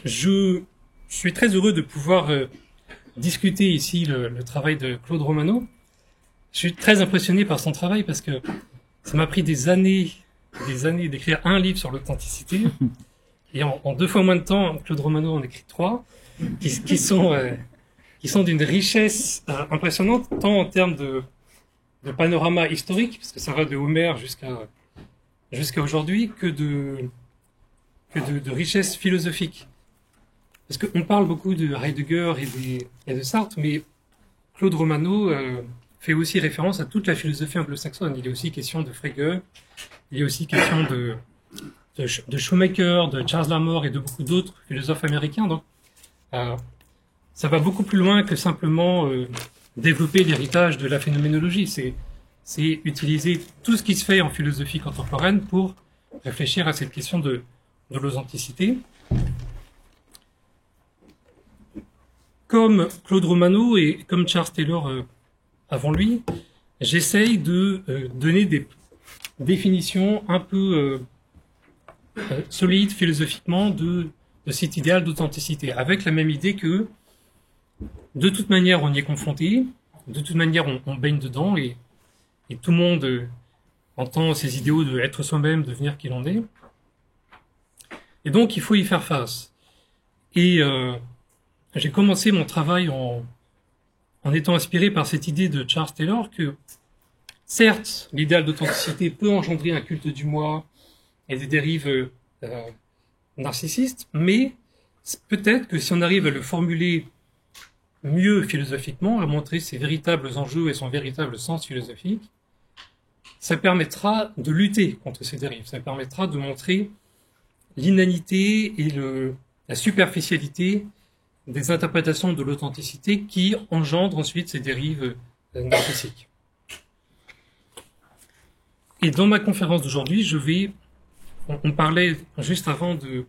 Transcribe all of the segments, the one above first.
Je suis très heureux de pouvoir discuter ici le travail de Claude Romano. Je suis très impressionné par son travail parce que ça m'a pris des années d'écrire un livre sur l'authenticité. Et en 2 fois moins de temps, Claude Romano en écrit 3, qui sont d'une richesse impressionnante, tant en termes de panorama historique, parce que ça va de Homère jusqu'à aujourd'hui, que de richesse philosophique. Parce qu'on parle beaucoup de Heidegger et de Sartre, mais Claude Romano fait aussi référence à toute la philosophie anglo-saxonne. Il est aussi question de Frege, il est aussi question de Shoemaker, de Charles Lamore et de beaucoup d'autres philosophes américains. Donc, ça va beaucoup plus loin que simplement développer l'héritage de la phénoménologie. C'est utiliser tout ce qui se fait en philosophie contemporaine pour réfléchir à cette question de l'authenticité. Comme Claude Romano et comme Charles Taylor avant lui, j'essaye de donner des définitions un peu solides philosophiquement de cet idéal d'authenticité, avec la même idée que de toute manière on y est confronté, de toute manière on baigne dedans et tout le monde entend ces idéaux de être soi-même, devenir qui l'on est. Et donc il faut y faire face. Et j'ai commencé mon travail en étant inspiré par cette idée de Charles Taylor que, certes, l'idéal d'authenticité peut engendrer un culte du moi et des dérives narcissistes, mais peut-être que si on arrive à le formuler mieux philosophiquement, à montrer ses véritables enjeux et son véritable sens philosophique, ça permettra de lutter contre ces dérives, ça permettra de montrer l'inanité et la superficialité des interprétations de l'authenticité qui engendrent ensuite ces dérives narcissiques. Et dans ma conférence d'aujourd'hui, on parlait juste avant du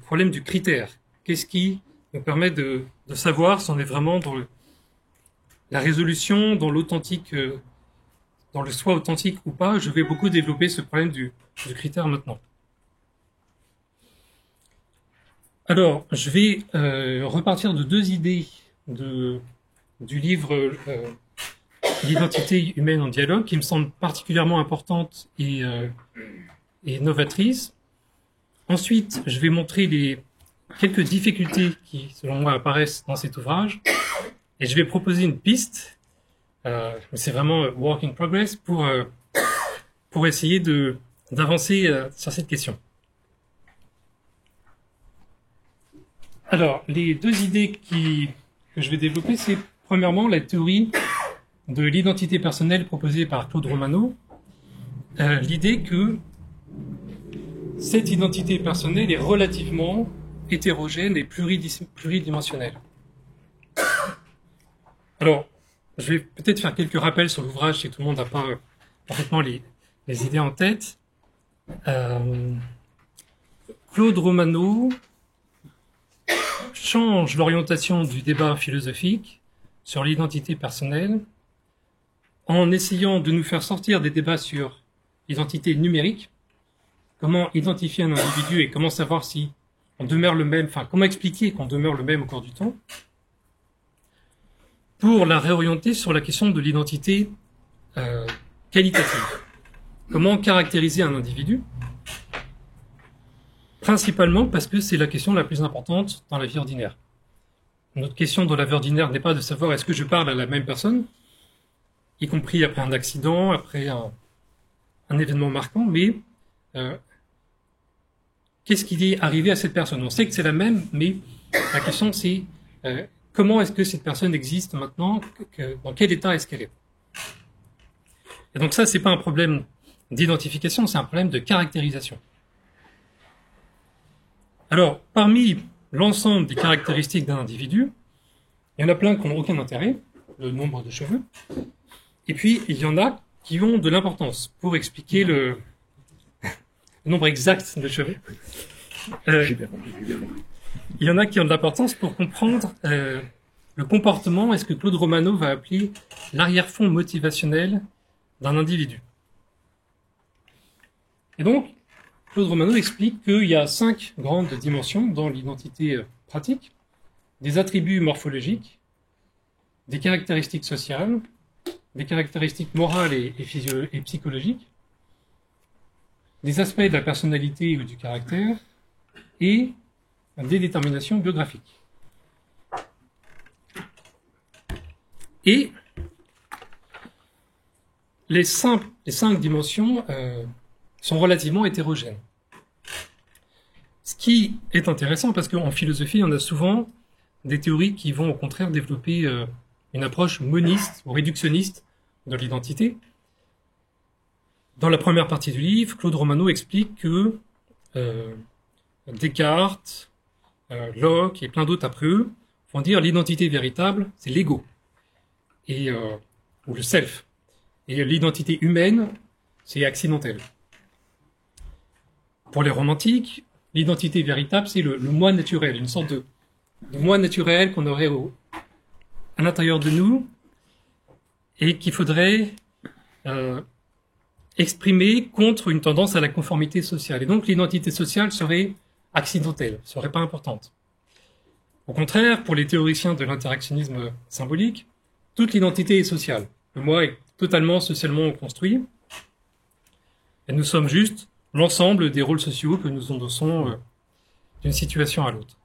problème du critère. Qu'est-ce qui nous permet de savoir si on est vraiment dans la résolution, dans l'authentique, dans le soi authentique ou pas? Je vais beaucoup développer ce problème du critère maintenant. Alors, je vais repartir de 2 idées du livre L'identité humaine en dialogue, qui me semblent particulièrement importantes et novatrices. Ensuite, je vais montrer quelques difficultés qui, selon moi, apparaissent dans cet ouvrage. Et je vais proposer une piste, c'est vraiment work in progress, pour essayer d'avancer sur cette question. Alors, les 2 idées que je vais développer, c'est premièrement la théorie de l'identité personnelle proposée par Claude Romano. L'idée que cette identité personnelle est relativement hétérogène et pluridimensionnelle. Alors, je vais peut-être faire quelques rappels sur l'ouvrage si tout le monde n'a pas parfaitement les idées en tête. Claude Romano change l'orientation du débat philosophique sur l'identité personnelle en essayant de nous faire sortir des débats sur l'identité numérique, comment identifier un individu et comment savoir si on demeure le même, enfin comment expliquer qu'on demeure le même au cours du temps, pour la réorienter sur la question de l'identité qualitative. Comment caractériser un individu? Principalement parce que c'est la question la plus importante dans la vie ordinaire. Notre question dans la vie ordinaire n'est pas de savoir est-ce que je parle à la même personne, y compris après un accident, après un événement marquant, mais qu'est-ce qui est arrivé à cette personne? On sait que c'est la même, mais la question c'est comment est-ce que cette personne existe maintenant, dans quel état est-ce qu'elle est? Et donc ça, c'est pas un problème d'identification, c'est un problème de caractérisation. Alors, parmi l'ensemble des caractéristiques d'un individu, il y en a plein qui n'ont aucun intérêt, le nombre de cheveux, et puis il y en a qui ont de l'importance pour expliquer le nombre exact de cheveux. Il y en a qui ont de l'importance pour comprendre le comportement et ce que Claude Romano va appeler l'arrière-fond motivationnel d'un individu. Et donc, Claude Romano explique qu'il y a 5 grandes dimensions dans l'identité pratique, des attributs morphologiques, des caractéristiques sociales, des caractéristiques morales et psychologiques, des aspects de la personnalité ou du caractère, et des déterminations biographiques. Et les 5 dimensions sont relativement hétérogènes. Ce qui est intéressant parce qu'en philosophie, on a souvent des théories qui vont au contraire développer une approche moniste ou réductionniste de l'identité. Dans la première partie du livre, Claude Romano explique que Descartes, Locke et plein d'autres après eux vont dire l'identité véritable, c'est l'ego, ou le self. Et l'identité humaine, c'est accidentel. Pour les romantiques, l'identité véritable, c'est le moi naturel, une sorte de moi naturel qu'on aurait à l'intérieur de nous et qu'il faudrait exprimer contre une tendance à la conformité sociale. Et donc l'identité sociale serait accidentelle, serait pas importante. Au contraire, pour les théoriciens de l'interactionnisme symbolique, toute l'identité est sociale. Le moi est totalement socialement construit. Et nous sommes juste l'ensemble des rôles sociaux que nous endossons d'une situation à l'autre.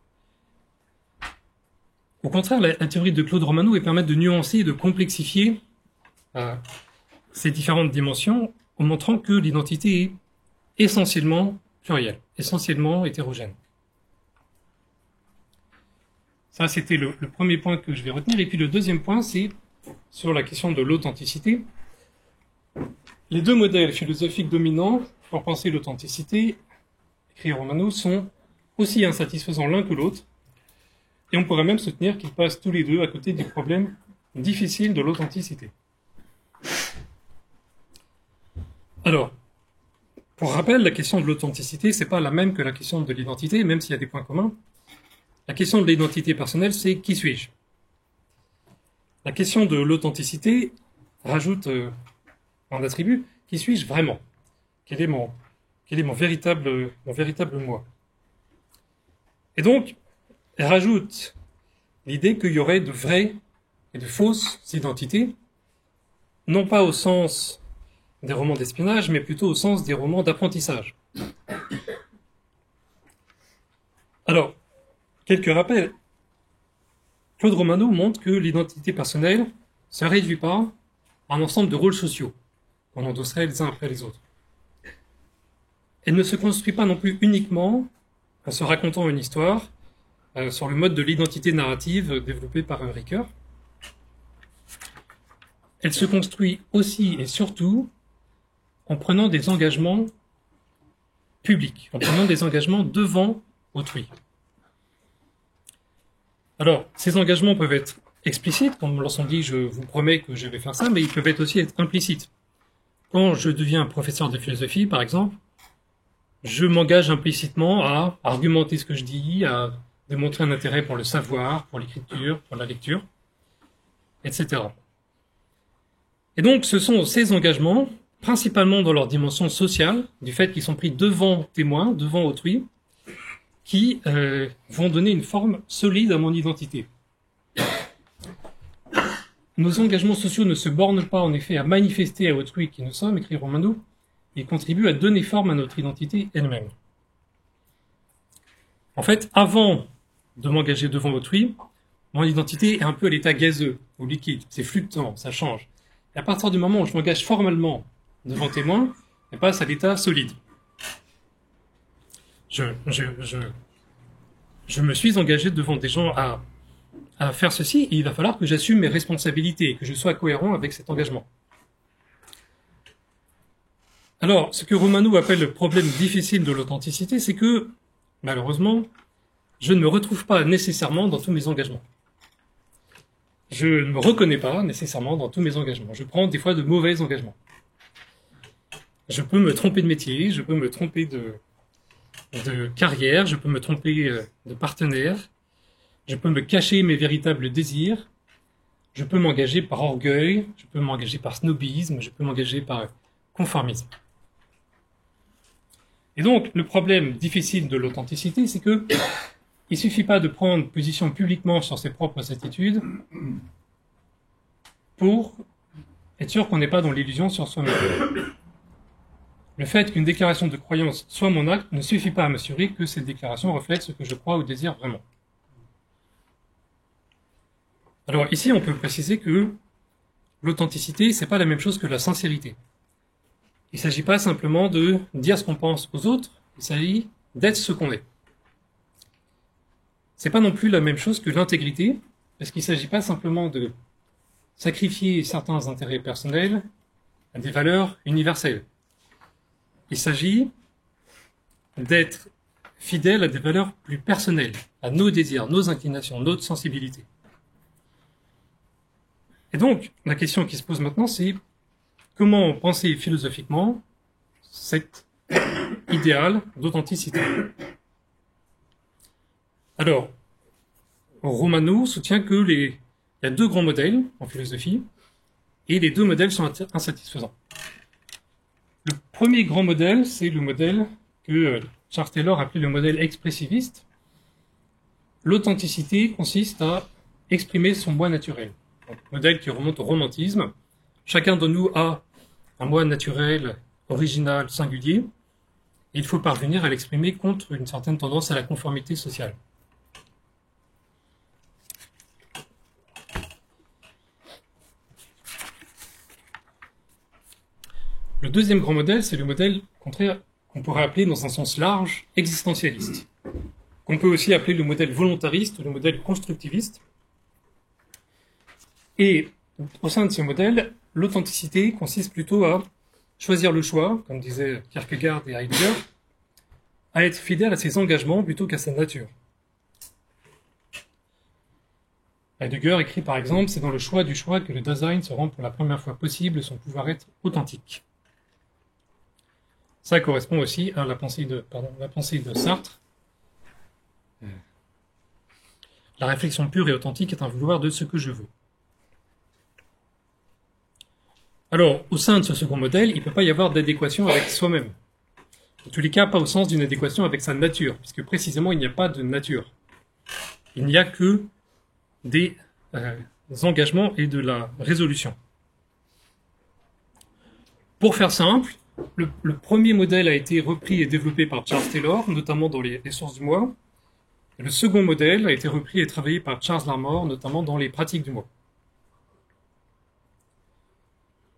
Au contraire, la théorie de Claude Romano permet de nuancer et de complexifier ces différentes dimensions en montrant que l'identité est essentiellement plurielle, essentiellement hétérogène. Ça, c'était le premier point que je vais retenir. Et puis le deuxième point, c'est sur la question de l'authenticité. Les 2 modèles philosophiques dominants pour penser l'authenticité, écrit Romano, sont aussi insatisfaisants l'un que l'autre. Et on pourrait même soutenir qu'ils passent tous les deux à côté du problème difficile de l'authenticité. Alors, pour rappel, la question de l'authenticité, c'est pas la même que la question de l'identité, même s'il y a des points communs. La question de l'identité personnelle, c'est qui suis-je? La question de l'authenticité rajoute un attribut, qui suis-je vraiment? Quel est mon véritable moi? Et donc, elle rajoute l'idée qu'il y aurait de vraies et de fausses identités, non pas au sens des romans d'espionnage, mais plutôt au sens des romans d'apprentissage. Alors, quelques rappels. Claude Romano montre que l'identité personnelle se réduit pas à un ensemble de rôles sociaux qu'on endosserait les uns après les autres. Elle ne se construit pas non plus uniquement en se racontant une histoire sur le mode de l'identité narrative développé par Ricoeur. Elle se construit aussi et surtout en prenant des engagements publics, en prenant des engagements devant autrui. Alors, ces engagements peuvent être explicites, comme lorsqu'on dit « je vous promets que je vais faire ça », mais ils peuvent aussi être implicites. Quand je deviens professeur de philosophie, par exemple, je m'engage implicitement à argumenter ce que je dis, à démontrer un intérêt pour le savoir, pour l'écriture, pour la lecture, etc. Et donc, ce sont ces engagements, principalement dans leur dimension sociale, du fait qu'ils sont pris devant témoins, devant autrui, qui vont donner une forme solide à mon identité. Nos engagements sociaux ne se bornent pas en effet à manifester à autrui qui nous sommes, écrit Romano, ils contribuent à donner forme à notre identité elle-même. En fait, avant de m'engager devant autrui, mon identité est un peu à l'état gazeux ou liquide, c'est fluctuant, ça change. Et à partir du moment où je m'engage formellement devant témoin, elle passe à l'état solide. Je me suis engagé devant des gens à faire ceci, et il va falloir que j'assume mes responsabilités et que je sois cohérent avec cet engagement. Alors, ce que Romano appelle le problème difficile de l'authenticité, c'est que, malheureusement, je ne me retrouve pas nécessairement dans tous mes engagements. Je ne me reconnais pas nécessairement dans tous mes engagements. Je prends des fois de mauvais engagements. Je peux me tromper de métier, je peux me tromper de carrière, je peux me tromper de partenaire, je peux me cacher mes véritables désirs, je peux m'engager par orgueil, je peux m'engager par snobisme, je peux m'engager par conformisme. Et donc, le problème difficile de l'authenticité, c'est que il suffit pas de prendre position publiquement sur ses propres attitudes pour être sûr qu'on n'est pas dans l'illusion sur soi-même. Le fait qu'une déclaration de croyance soit mon acte ne suffit pas à m'assurer que cette déclaration reflète ce que je crois ou désire vraiment. Alors ici, on peut préciser que l'authenticité, c'est pas la même chose que la sincérité. Il ne s'agit pas simplement de dire ce qu'on pense aux autres, il s'agit d'être ce qu'on est. C'est pas non plus la même chose que l'intégrité, parce qu'il ne s'agit pas simplement de sacrifier certains intérêts personnels à des valeurs universelles. Il s'agit d'être fidèle à des valeurs plus personnelles, à nos désirs, nos inclinations, notre sensibilité. Et donc, la question qui se pose maintenant, c'est comment penser philosophiquement cet idéal d'authenticité. Alors, Romano soutient qu'il y a deux grands modèles en philosophie, et les deux modèles sont insatisfaisants. Le premier grand modèle, c'est le modèle que Charles Taylor appelait le modèle expressiviste. L'authenticité consiste à exprimer son moi naturel. Donc, modèle qui remonte au romantisme. Chacun de nous a un moi naturel, original, singulier, et il faut parvenir à l'exprimer contre une certaine tendance à la conformité sociale. Le deuxième grand modèle, c'est le modèle contraire qu'on pourrait appeler dans un sens large existentialiste, qu'on peut aussi appeler le modèle volontariste ou le modèle constructiviste. Et au sein de ce modèle, l'authenticité consiste plutôt à choisir le choix, comme disaient Kierkegaard et Heidegger, à être fidèle à ses engagements plutôt qu'à sa nature. Heidegger écrit par exemple, c'est dans le choix du choix que le Dasein se rend pour la première fois possible son pouvoir être authentique. Ça correspond aussi à la pensée de Sartre. La réflexion pure et authentique est un vouloir de ce que je veux. Alors, au sein de ce second modèle, il ne peut pas y avoir d'adéquation avec soi-même. En tous les cas, pas au sens d'une adéquation avec sa nature, puisque précisément, il n'y a pas de nature. Il n'y a que des engagements et de la résolution. Pour faire simple, le premier modèle a été repris et développé par Charles Taylor, notamment dans les sources du moi. Et le second modèle a été repris et travaillé par Charles Larmor, notamment dans les pratiques du moi.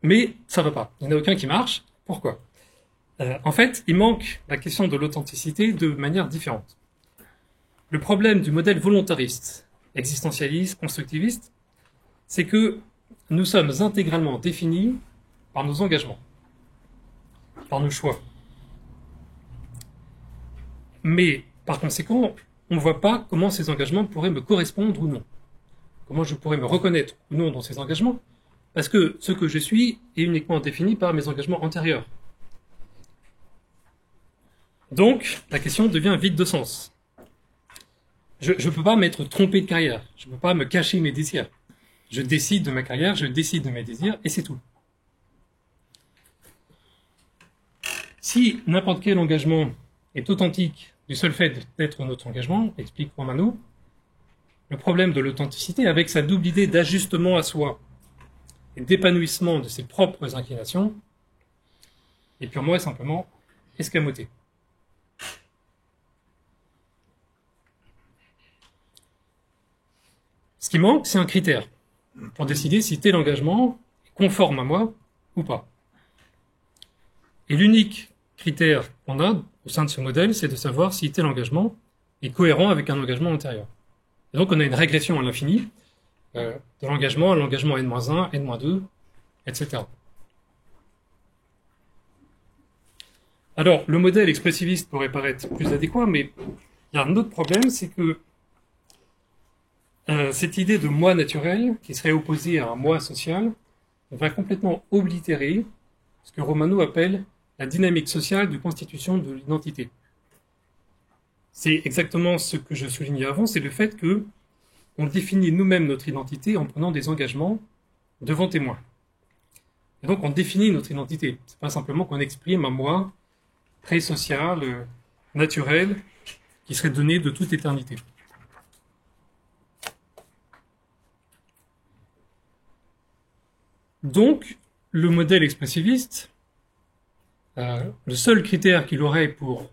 Mais ça va pas. Il n'y en a aucun qui marche. Pourquoi ? En fait, il manque la question de l'authenticité de manière différente. Le problème du modèle volontariste, existentialiste, constructiviste, c'est que nous sommes intégralement définis par nos engagements, par nos choix. Mais, par conséquent, on ne voit pas comment ces engagements pourraient me correspondre ou non. Comment je pourrais me reconnaître ou non dans ces engagements, parce que ce que je suis est uniquement défini par mes engagements antérieurs. Donc, la question devient vide de sens. Je ne peux pas m'être trompé de carrière, je ne peux pas me cacher mes désirs. Je décide de ma carrière, je décide de mes désirs, et c'est tout. Si n'importe quel engagement est authentique du seul fait d'être notre engagement, explique Romano, le problème de l'authenticité, avec sa double idée d'ajustement à soi et d'épanouissement de ses propres inclinations, est purement et simplement escamoté. Ce qui manque, c'est un critère pour décider si tel engagement est conforme à moi ou pas. Et l'unique critère qu'on a au sein de ce modèle, c'est de savoir si tel engagement est cohérent avec un engagement antérieur. Et donc on a une régression à l'infini de l'engagement à l'engagement n-1, n-2, etc. Alors, le modèle expressiviste pourrait paraître plus adéquat, mais il y a un autre problème, c'est que cette idée de moi naturel, qui serait opposée à un moi social, va complètement oblitérer ce que Romano appelle la dynamique sociale de constitution de l'identité. C'est exactement ce que je soulignais avant, c'est le fait que on définit nous-mêmes notre identité en prenant des engagements devant témoins. Et donc on définit notre identité. C'est pas simplement qu'on exprime un moi très social, naturel, qui serait donné de toute éternité. Donc, le modèle expressiviste, le seul critère qu'il aurait pour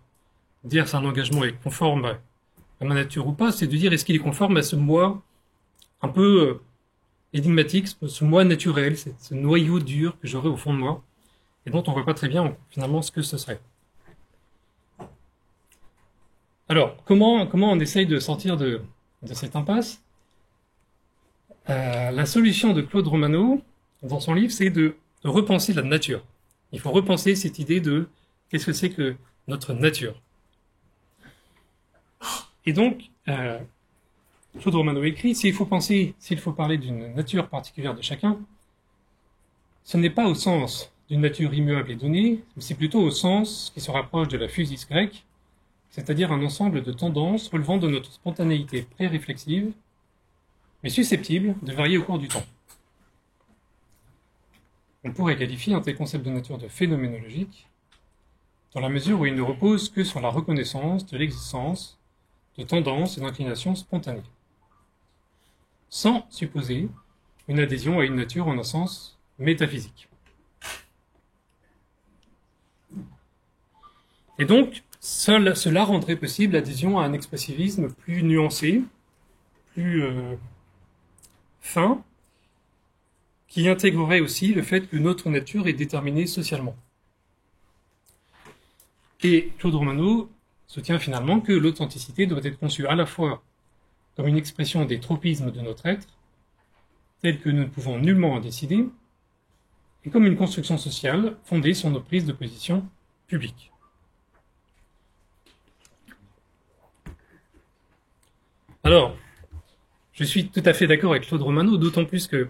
dire si un engagement est conforme à ma nature ou pas, c'est de dire est-ce qu'il est conforme à ce moi un peu énigmatique, ce moi naturel, ce noyau dur que j'aurais au fond de moi, et dont on ne voit pas très bien finalement ce que ce serait. Alors, comment on essaye de sortir de cette impasse? La solution de Claude Romano, dans son livre, c'est de repenser la nature. Il faut repenser cette idée de qu'est-ce que c'est que notre nature. Et donc, Claude Romano écrit, s'il faut parler d'une nature particulière de chacun, ce n'est pas au sens d'une nature immuable et donnée, mais c'est plutôt au sens qui se rapproche de la physis grecque, c'est-à-dire un ensemble de tendances relevant de notre spontanéité pré-réflexive, mais susceptible de varier au cours du temps. On pourrait qualifier un tel concept de nature de phénoménologique, dans la mesure où il ne repose que sur la reconnaissance de l'existence de tendances et d'inclinations spontanées, sans supposer une adhésion à une nature en un sens métaphysique. Et donc, cela rendrait possible l'adhésion à un expressivisme plus nuancé, plus fin, qui intégrerait aussi le fait que notre nature est déterminée socialement. Et Claude Romano soutient finalement que l'authenticité doit être conçue à la fois comme une expression des tropismes de notre être, tels que nous ne pouvons nullement en décider, et comme une construction sociale fondée sur nos prises de position publiques. Alors, je suis tout à fait d'accord avec Claude Romano, d'autant plus que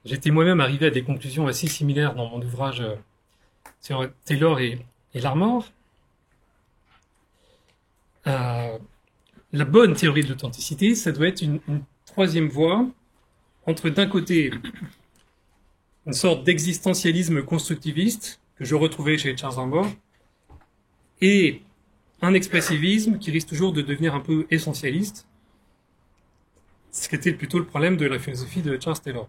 j'étais moi-même arrivé à des conclusions assez similaires dans mon ouvrage sur Taylor et Larmor. La bonne théorie de l'authenticité, ça doit être une troisième voie entre, d'un côté, une sorte d'existentialisme constructiviste que je retrouvais chez Charles Larmor, et un expressivisme qui risque toujours de devenir un peu essentialiste, ce qui était plutôt le problème de la philosophie de Charles Taylor.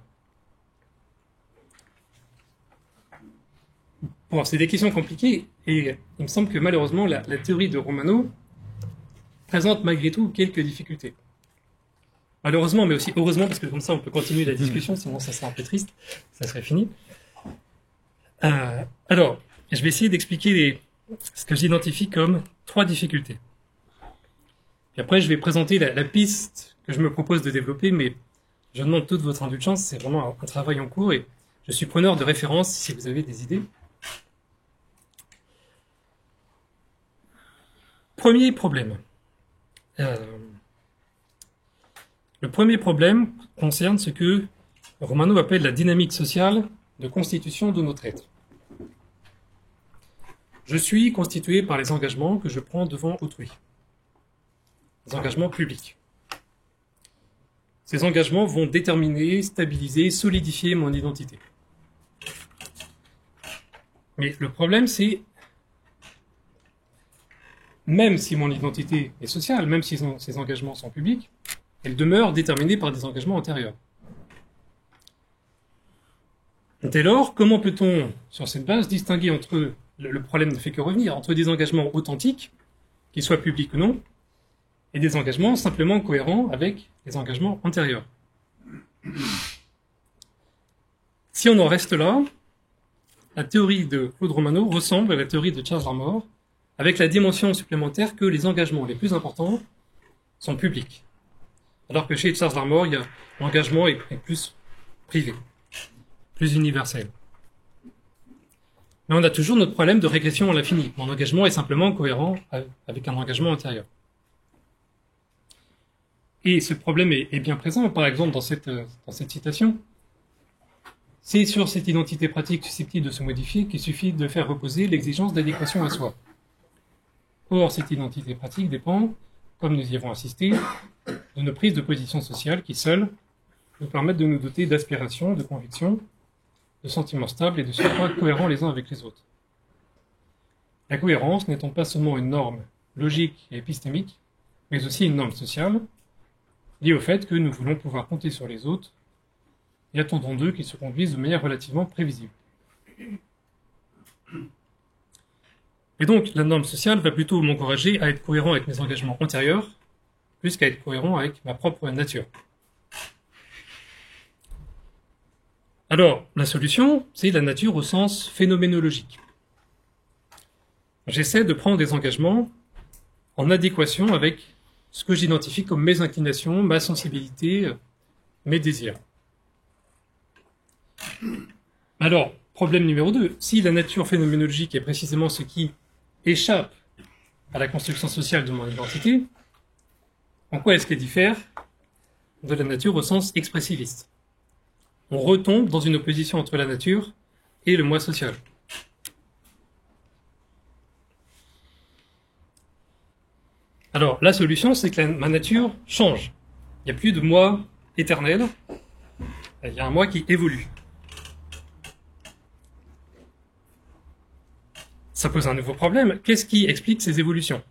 Bon, c'est des questions compliquées, et il me semble que malheureusement, la théorie de Romano présente malgré tout quelques difficultés. Malheureusement, mais aussi heureusement, parce que comme ça on peut continuer la discussion, sinon ça serait un peu triste, ça serait fini. Alors, je vais essayer d'expliquer ce que j'identifie comme 3 difficultés. Puis après, je vais présenter la piste que je me propose de développer, mais je demande toute votre indulgence, c'est vraiment un travail en cours, et je suis preneur de références si vous avez des idées. Premier problème. Le premier problème concerne ce que Romano appelle la dynamique sociale de constitution de notre être. Je suis constitué par les engagements que je prends devant autrui. Les engagements publics. Ces engagements vont déterminer, stabiliser, solidifier mon identité. Mais le problème, c'est même si mon identité est sociale, même si ces engagements sont publics, elle demeure déterminée par des engagements antérieurs. Dès lors, comment peut-on, sur cette base, distinguer entre, le problème ne fait que revenir, entre des engagements authentiques, qu'ils soient publics ou non, et des engagements simplement cohérents avec les engagements antérieurs? Si on en reste là, la théorie de Claude Romano ressemble à la théorie de Charles Larmor, avec la dimension supplémentaire que les engagements les plus importants sont publics. Alors que chez Charles Larmor, l'engagement est plus privé, plus universel. Mais on a toujours notre problème de régression à l'infini. Mon engagement est simplement cohérent avec un engagement antérieur. Et ce problème est bien présent, par exemple, dans cette citation. C'est sur cette identité pratique susceptible de se modifier qu'il suffit de faire reposer l'exigence d'adéquation à soi. Or, cette identité pratique dépend, comme nous y avons assisté, de nos prises de position sociales qui, seules, nous permettent de nous doter d'aspirations, de convictions, de sentiments stables et de surcroît cohérents les uns avec les autres. La cohérence n'étant pas seulement une norme logique et épistémique, mais aussi une norme sociale, liée au fait que nous voulons pouvoir compter sur les autres et attendons d'eux qu'ils se conduisent de manière relativement prévisible. Et donc, la norme sociale va plutôt m'encourager à être cohérent avec mes engagements antérieurs, plus qu'à être cohérent avec ma propre nature. Alors, la solution, c'est la nature au sens phénoménologique. J'essaie de prendre des engagements en adéquation avec ce que j'identifie comme mes inclinations, ma sensibilité, mes désirs. Alors, problème numéro 2, si la nature phénoménologique est précisément ce qui échappe à la construction sociale de mon identité, en quoi est-ce qu'elle diffère de la nature au sens expressiviste? On retombe dans une opposition entre la nature et le moi social. Alors, la solution, c'est que ma nature change. Il n'y a plus de moi éternel, il y a un moi qui évolue. Ça pose un nouveau problème. Qu'est-ce qui explique ces évolutions?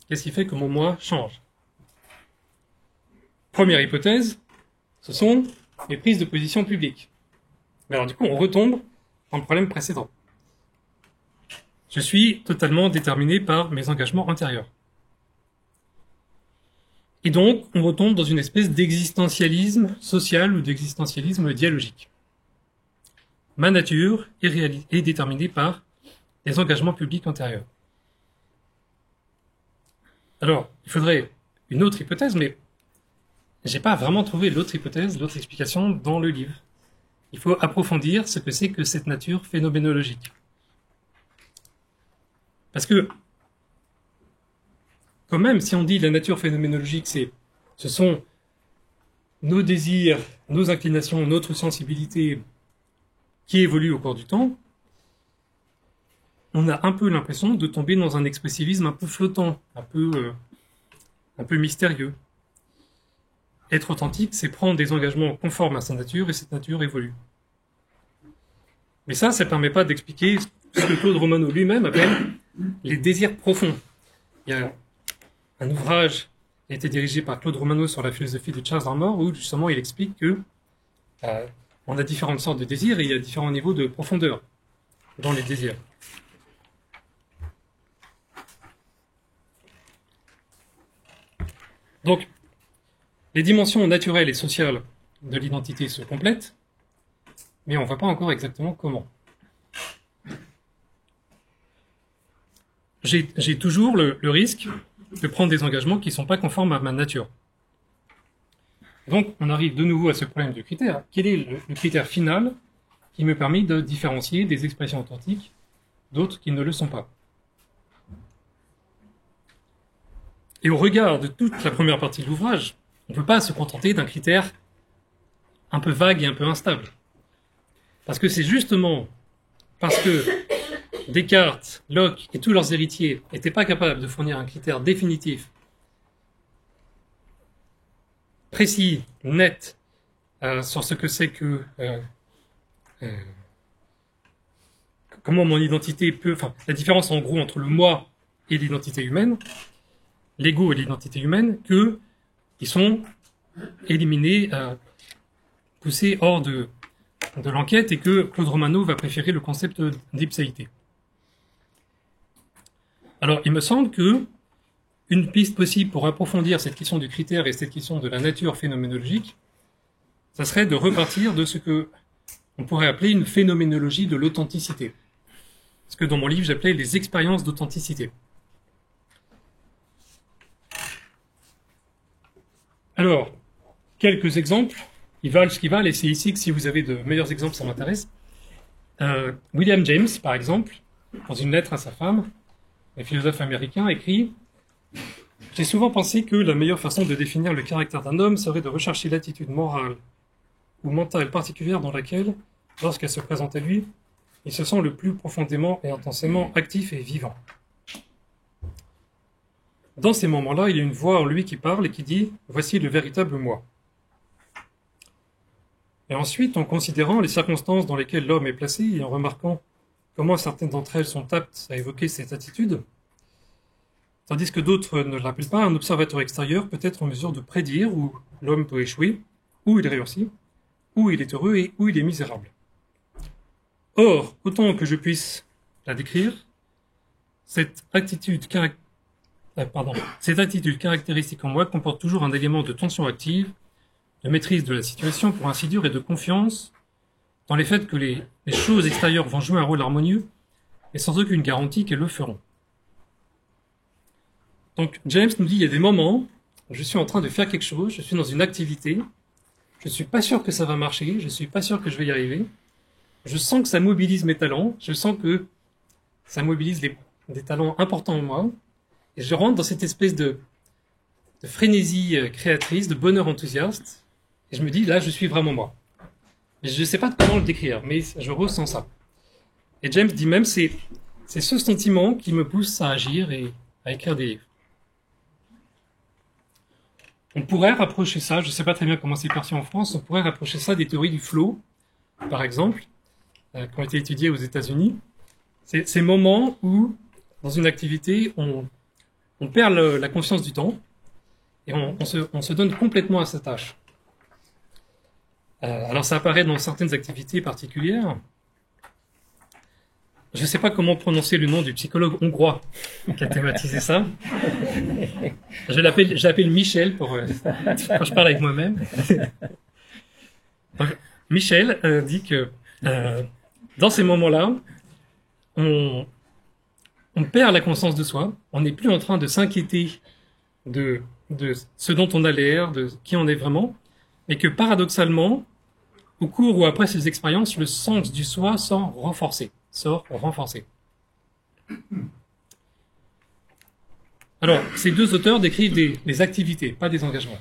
Qu'est-ce qui fait que mon moi change? Première hypothèse, ce sont les prises de position publiques. Mais alors du coup, on retombe dans le problème précédent. Je suis totalement déterminé par mes engagements antérieurs. Et donc, on retombe dans une espèce d'existentialisme social ou d'existentialisme dialogique. Ma nature est déterminée par les engagements publics antérieurs. Alors, il faudrait une autre hypothèse, mais j'ai pas vraiment trouvé l'autre hypothèse, l'autre explication dans le livre. Il faut approfondir ce que c'est que cette nature phénoménologique. Parce que, quand même, si on dit la nature phénoménologique, ce sont nos désirs, nos inclinations, notre sensibilité qui évoluent au cours du temps, on a un peu l'impression de tomber dans un expressivisme un peu flottant, un peu mystérieux. Être authentique, c'est prendre des engagements conformes à sa nature, et cette nature évolue. Mais ça ne permet pas d'expliquer ce que Claude Romano lui-même appelle les désirs profonds. Il y a un ouvrage qui a été dirigé par Claude Romano sur la philosophie de Charles Darmore, où justement il explique que on a différentes sortes de désirs, et il y a différents niveaux de profondeur dans les désirs. Donc, les dimensions naturelles et sociales de l'identité se complètent, mais on ne voit pas encore exactement comment. J'ai toujours le risque de prendre des engagements qui ne sont pas conformes à ma nature. Donc, on arrive de nouveau à ce problème du critère. Quel est le critère final qui me permet de différencier des expressions authentiques d'autres qui ne le sont pas? Et au regard de toute la première partie de l'ouvrage, on ne peut pas se contenter d'un critère un peu vague et un peu instable. Parce que c'est justement parce que Descartes, Locke et tous leurs héritiers n'étaient pas capables de fournir un critère définitif, précis, net, sur ce que c'est que... comment mon identité peut... Enfin, la différence en gros entre le moi et l'identité humaine, l'ego et l'identité humaine, qu'ils sont éliminés, poussés hors de l'enquête, et que Claude Romano va préférer le concept d'ipséité. Alors, il me semble que une piste possible pour approfondir cette question du critère et cette question de la nature phénoménologique, ça serait de repartir de ce que on pourrait appeler une phénoménologie de l'authenticité. Ce que dans mon livre j'appelais les expériences d'authenticité. Alors, quelques exemples, ils valent ce qu'ils valent, et c'est ici que si vous avez de meilleurs exemples, ça m'intéresse. William James, par exemple, dans une lettre à sa femme, un philosophe américain, écrit « J'ai souvent pensé que la meilleure façon de définir le caractère d'un homme serait de rechercher l'attitude morale ou mentale particulière dans laquelle, lorsqu'elle se présente à lui, il se sent le plus profondément et intensément actif et vivant. Dans ces moments-là, il y a une voix en lui qui parle et qui dit « Voici le véritable moi ». Et ensuite, en considérant les circonstances dans lesquelles l'homme est placé et en remarquant comment certaines d'entre elles sont aptes à évoquer cette attitude, tandis que d'autres ne le rappellent pas. Un observateur extérieur peut être en mesure de prédire où l'homme peut échouer, où il réussit, où il est heureux et où il est misérable. Or, autant que je puisse la décrire, cette attitude caractéristique en moi comporte toujours un élément de tension active, de maîtrise de la situation, pour ainsi dire, et de confiance dans les faits que les choses extérieures vont jouer un rôle harmonieux, et sans aucune garantie qu'elles le feront. Donc, James nous dit, il y a des moments où je suis en train de faire quelque chose, je suis dans une activité, je suis pas sûr que ça va marcher, je suis pas sûr que je vais y arriver, je sens que ça mobilise mes talents, je sens que ça mobilise des talents importants en moi, et je rentre dans cette espèce de frénésie créatrice, de bonheur enthousiaste, et je me dis, là, je suis vraiment moi. Et je ne sais pas comment le décrire, mais je ressens ça. Et James dit même, c'est ce sentiment qui me pousse à agir et à écrire des livres. On pourrait rapprocher ça, je ne sais pas très bien comment c'est perçu en France, on pourrait rapprocher ça des théories du flow, par exemple, qui ont été étudiées aux États-Unis. C'est ces moments où, dans une activité, on perd la conscience du temps et on se donne complètement à sa tâche. Alors ça apparaît dans certaines activités particulières. Je ne sais pas comment prononcer le nom du psychologue hongrois qui a thématisé ça. Je l'appelle Michel quand je parle avec moi-même. Michel dit que dans ces moments-là, on perd la conscience de soi, on n'est plus en train de s'inquiéter de ce dont on a l'air, de qui on est vraiment, et que paradoxalement, au cours ou après ces expériences, le sens du soi sort renforcé. Alors, ces deux auteurs décrivent des activités, pas des engagements.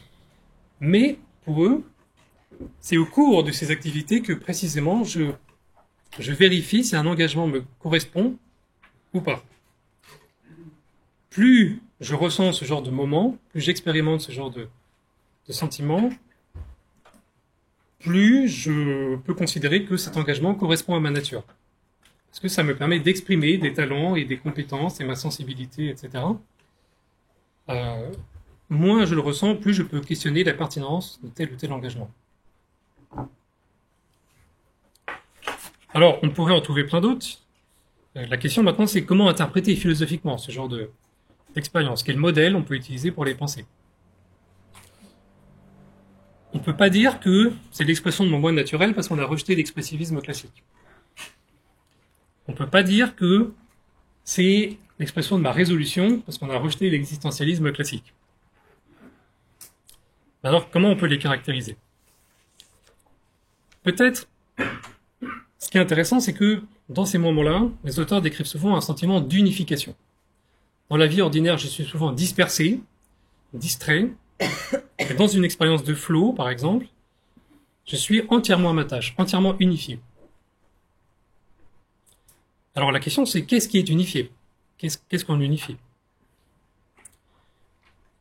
Mais, pour eux, c'est au cours de ces activités que précisément je vérifie si un engagement me correspond ou pas. Plus je ressens ce genre de moment, plus j'expérimente ce genre de sentiments, plus je peux considérer que cet engagement correspond à ma nature. Parce que ça me permet d'exprimer des talents et des compétences et ma sensibilité, etc. Moins je le ressens, plus je peux questionner la pertinence de tel ou tel engagement. Alors, on pourrait en trouver plein d'autres. La question maintenant, c'est comment interpréter philosophiquement ce genre d'expérience. Quel modèle on peut utiliser pour les penser? On ne peut pas dire que c'est l'expression de mon moi naturel parce qu'on a rejeté l'expressivisme classique. On ne peut pas dire que c'est l'expression de ma résolution parce qu'on a rejeté l'existentialisme classique. Alors, comment on peut les caractériser? Peut-être, ce qui est intéressant, c'est que dans ces moments-là, les auteurs décrivent souvent un sentiment d'unification. Dans la vie ordinaire, je suis souvent dispersé, distrait. Et dans une expérience de flow, par exemple, je suis entièrement à ma tâche, entièrement unifié. Alors la question, c'est qu'est-ce qui est unifié? Qu'est-ce qu'on unifie?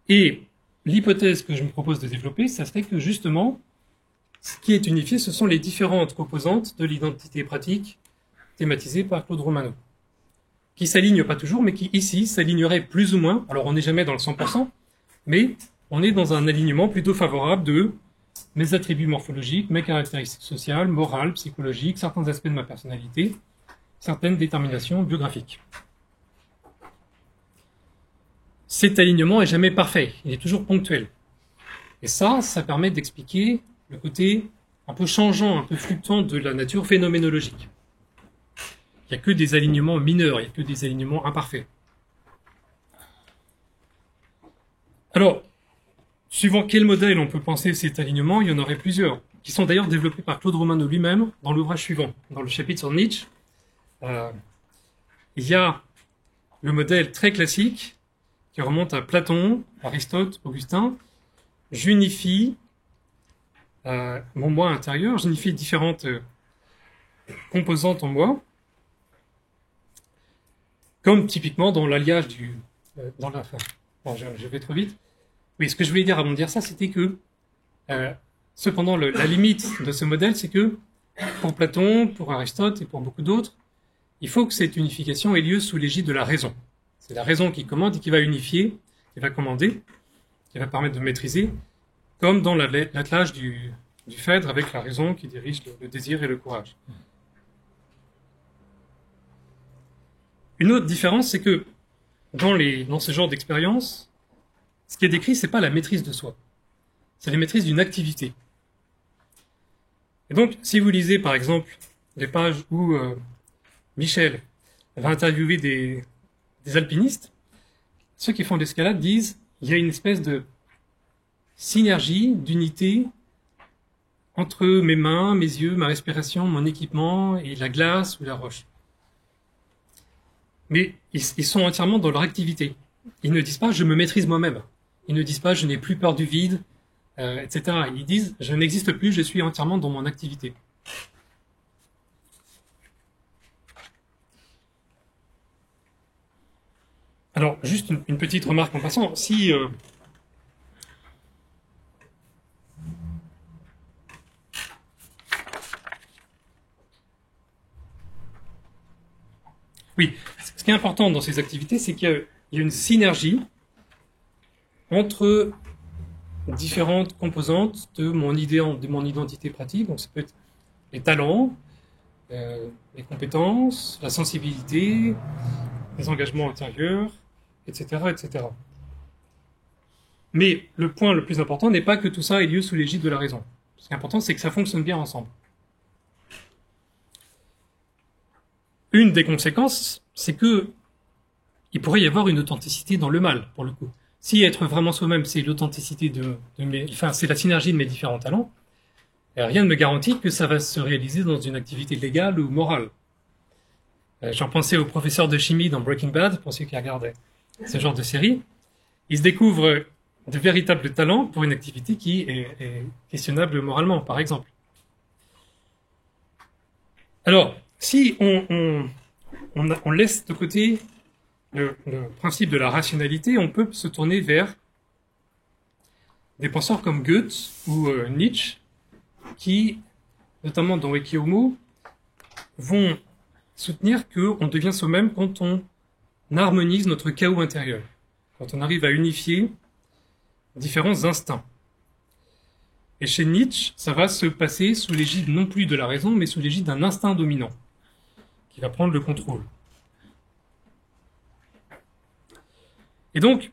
Et l'hypothèse que je me propose de développer, ça serait que justement, ce qui est unifié, ce sont les différentes composantes de l'identité pratique thématisée par Claude Romano, qui s'alignent pas toujours, mais qui ici s'aligneraient plus ou moins. Alors on n'est jamais dans le 100%, mais on est dans un alignement plutôt favorable de mes attributs morphologiques, mes caractéristiques sociales, morales, psychologiques, certains aspects de ma personnalité, certaines déterminations biographiques. Cet alignement est jamais parfait, il est toujours ponctuel. Et ça permet d'expliquer le côté un peu changeant, un peu fluctuant de la nature phénoménologique. Il n'y a que des alignements mineurs, il n'y a que des alignements imparfaits. Alors, suivant quel modèle on peut penser cet alignement, il y en aurait plusieurs, qui sont d'ailleurs développés par Claude Romano lui-même dans l'ouvrage suivant, dans le chapitre sur Nietzsche. Il y a le modèle très classique qui remonte à Platon, Aristote, Augustin. J'unifie mon moi intérieur, j'unifie différentes composantes en moi, comme typiquement dans l'alliage je vais trop vite. Oui, ce que je voulais dire avant de dire ça, c'était que cependant la limite de ce modèle, c'est que pour Platon, pour Aristote et pour beaucoup d'autres, il faut que cette unification ait lieu sous l'égide de la raison. C'est la raison qui commande et qui va unifier, qui va commander, qui va permettre de maîtriser, comme dans l'attelage du Phèdre avec la raison qui dirige le désir et le courage. Une autre différence, c'est que dans ce genre d'expérience, ce qui est décrit, c'est pas la maîtrise de soi. C'est la maîtrise d'une activité. Et donc, si vous lisez, par exemple, les pages où Michel va interviewer des alpinistes, ceux qui font de l'escalade disent il y a une espèce de synergie, d'unité entre mes mains, mes yeux, ma respiration, mon équipement et la glace ou la roche. Mais ils sont entièrement dans leur activité. Ils ne disent pas « je me maîtrise moi-même ». Ils ne disent pas « je n'ai plus peur du vide », etc. Ils disent « je n'existe plus, je suis entièrement dans mon activité ». Alors, juste une petite remarque en passant. Si oui, ce qui est important dans ces activités, c'est qu'il y a une synergie entre différentes composantes de mon identité pratique. Donc, ça peut être les talents, les compétences, la sensibilité, les engagements intérieurs, etc., etc. Mais le point le plus important n'est pas que tout ça ait lieu sous l'égide de la raison. Ce qui est important, c'est que ça fonctionne bien ensemble. Une des conséquences, c'est que il pourrait y avoir une authenticité dans le mal, pour le coup. Si être vraiment soi-même, c'est l'authenticité c'est la synergie de mes différents talents, rien ne me garantit que ça va se réaliser dans une activité légale ou morale. J'en pensais au professeur de chimie dans Breaking Bad, pour ceux qui regardaient ce genre de série. Il se découvre de véritables talents pour une activité qui est questionnable moralement, par exemple. Alors, si on laisse de côté le principe de la rationalité, on peut se tourner vers des penseurs comme Goethe ou Nietzsche, qui, notamment dans Ecce Homo, vont soutenir qu'on devient soi-même quand on harmonise notre chaos intérieur, quand on arrive à unifier différents instincts. Et chez Nietzsche, ça va se passer sous l'égide non plus de la raison, mais sous l'égide d'un instinct dominant, qui va prendre le contrôle. Et donc,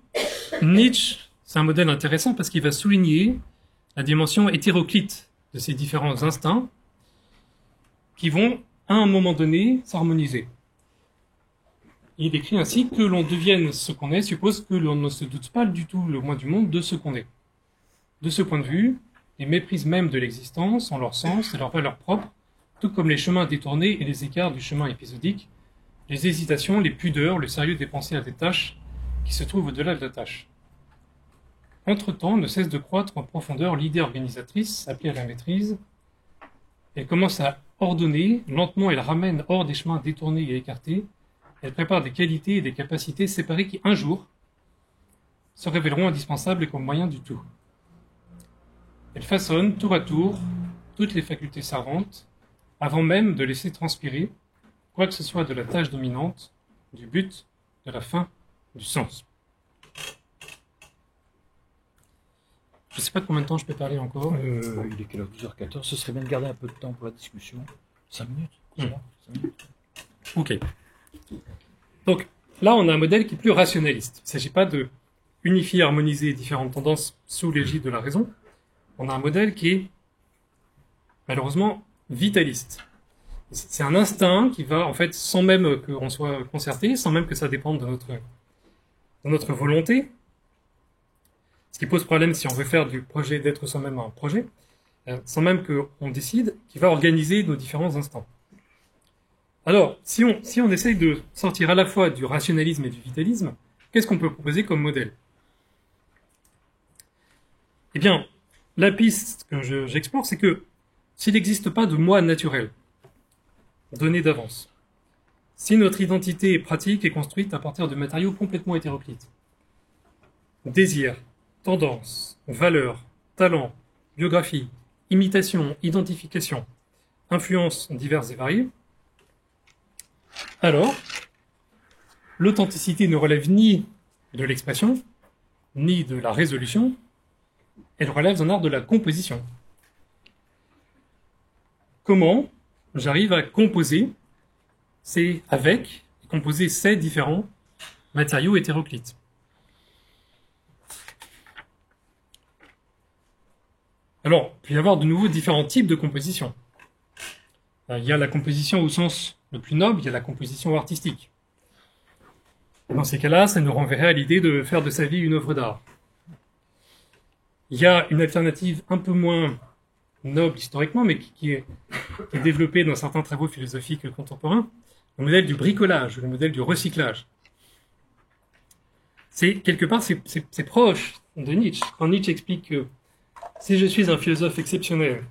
Nietzsche, c'est un modèle intéressant parce qu'il va souligner la dimension hétéroclite de ces différents instincts qui vont, à un moment donné, s'harmoniser. Il écrit ainsi que l'on devienne ce qu'on est suppose que l'on ne se doute pas du tout, le moins du monde, de ce qu'on est. De ce point de vue, les méprises mêmes de l'existence ont leur sens et leur valeur propre, tout comme les chemins détournés et les écarts du chemin épisodique, les hésitations, les pudeurs, le sérieux des pensées à des tâches qui se trouvent au-delà de la tâche. Entre-temps, ne cesse de croître en profondeur l'idée organisatrice, appelée à la maîtrise. Elle commence à ordonner, lentement elle ramène hors des chemins détournés et écartés. Elle prépare des qualités et des capacités séparées qui, un jour, se révéleront indispensables comme moyen du tout. Elle façonne, tour à tour, toutes les facultés servantes, avant même de laisser transpirer quoi que ce soit de la tâche dominante, du but, de la fin, du sens. Je ne sais pas de combien de temps je peux parler encore. Il est quelle heure? 12h14. Ce serait bien de garder un peu de temps pour la discussion. 5 minutes, c'est bon, 5 minutes. Ok. Donc, là, on a un modèle qui est plus rationaliste. Il ne s'agit pas de unifier, harmoniser différentes tendances sous l'égide de la raison. On a un modèle qui est, malheureusement, vitaliste. C'est un instinct qui va, en fait, sans même qu'on soit concerté, sans même que ça dépende de notre volonté, ce qui pose problème si on veut faire du projet d'être soi-même un projet, sans même qu'on décide, qui va organiser nos différents instants. Alors, si on essaye de sortir à la fois du rationalisme et du vitalisme, qu'est-ce qu'on peut proposer comme modèle? Eh bien, la piste que j'explore, c'est que s'il n'existe pas de moi naturel, donné d'avance, si notre identité pratique est construite à partir de matériaux complètement hétéroclites, désir, tendance, valeur, talent, biographie, imitation, identification, influences diverses et variées, alors l'authenticité ne relève ni de l'expression, ni de la résolution, elle relève d'un art de la composition. Comment j'arrive à composer composer ces différents matériaux hétéroclites. Alors, il peut y avoir de nouveau différents types de composition. Il y a la composition au sens le plus noble, il y a la composition artistique. Dans ces cas-là, ça nous renverrait à l'idée de faire de sa vie une œuvre d'art. Il y a une alternative un peu moins noble historiquement, mais qui est développée dans certains travaux philosophiques contemporains, le modèle du bricolage, le modèle du recyclage. Quelque part, c'est proche de Nietzsche. Quand Nietzsche explique que si je suis un philosophe exceptionnel,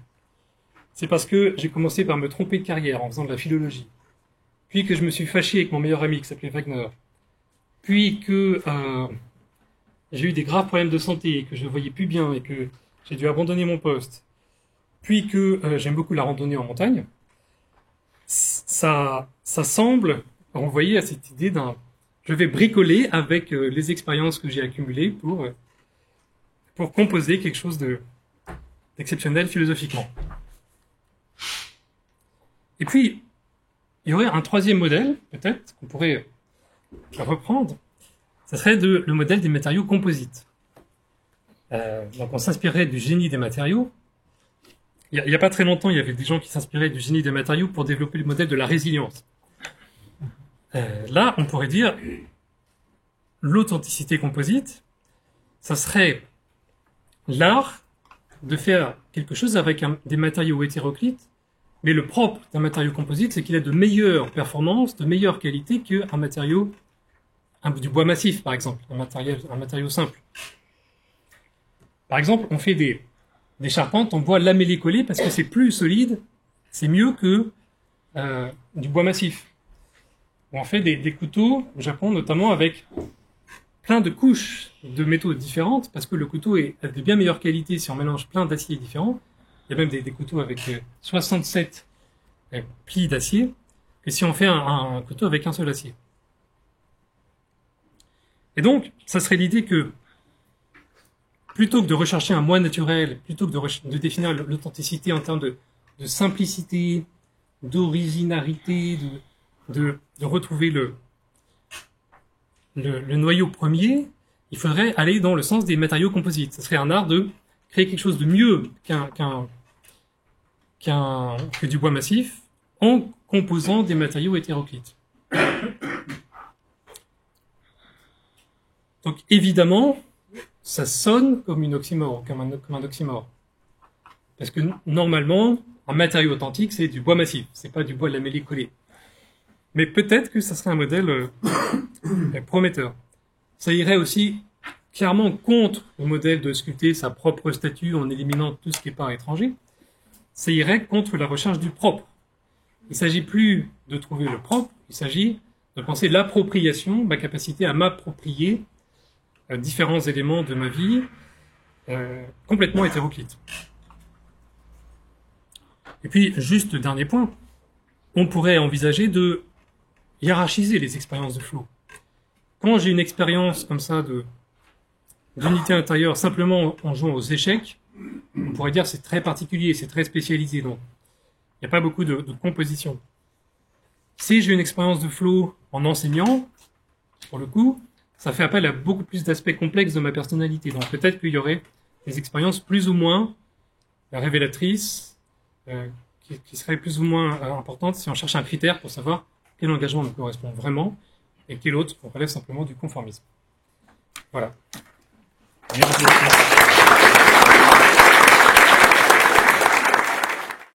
c'est parce que j'ai commencé par me tromper de carrière en faisant de la philologie, puis que je me suis fâché avec mon meilleur ami qui s'appelait Wagner, puis que j'ai eu des graves problèmes de santé, que je ne voyais plus bien et que j'ai dû abandonner mon poste, puis que j'aime beaucoup la randonnée en montagne, ça semble renvoyer à cette idée je vais bricoler avec les expériences que j'ai accumulées pour composer quelque chose d'exceptionnel philosophiquement. Et puis, il y aurait un troisième modèle, peut-être, qu'on pourrait reprendre, ce serait le modèle des matériaux composites. Donc on s'inspirerait du génie des matériaux. Il n'y a pas très longtemps, il y avait des gens qui s'inspiraient du génie des matériaux pour développer le modèle de la résilience. Là, on pourrait dire l'authenticité composite, ça serait l'art de faire quelque chose avec des matériaux hétéroclites, mais le propre d'un matériau composite, c'est qu'il a de meilleures performances, de meilleure qualité qu'un matériau, du bois massif par exemple, un matériau simple. Par exemple, on fait des charpentes en bois lamellé collé parce que c'est plus solide, c'est mieux que du bois massif. On fait des couteaux au Japon notamment avec plein de couches de métaux différentes parce que le couteau est de bien meilleure qualité si on mélange plein d'aciers différents. Il y a même des couteaux avec 67 plis d'acier que si on fait un couteau avec un seul acier. Et donc, ça serait l'idée que plutôt que de rechercher un moi naturel, plutôt que de définir l'authenticité en termes de simplicité, d'originalité, de retrouver le noyau premier, il faudrait aller dans le sens des matériaux composites. Ce serait un art de créer quelque chose de mieux que du bois massif en composant des matériaux hétéroclites. Donc évidemment, ça sonne comme un oxymore. Parce que normalement, un matériau authentique, c'est du bois massif, c'est pas du bois lamellé collé. Mais peut-être que ça serait un modèle prometteur. Ça irait aussi clairement contre le modèle de sculpter sa propre statue en éliminant tout ce qui est pas étranger. Ça irait contre la recherche du propre. Il ne s'agit plus de trouver le propre, il s'agit de penser l'appropriation, ma capacité à m'approprier différents éléments de ma vie complètement hétéroclites. Et puis, juste le dernier point, on pourrait envisager de hiérarchiser les expériences de flow. Quand j'ai une expérience comme ça d'unité intérieure simplement en jouant aux échecs, on pourrait dire que c'est très particulier, c'est très spécialisé, donc il n'y a pas beaucoup de composition. Si j'ai une expérience de flow en enseignant, pour le coup, ça fait appel à beaucoup plus d'aspects complexes de ma personnalité. Donc peut-être qu'il y aurait des expériences plus ou moins révélatrices, qui seraient plus ou moins importantes si on cherche un critère pour savoir quel engagement me correspond vraiment et quel autre relève simplement du conformisme. Voilà. Merci.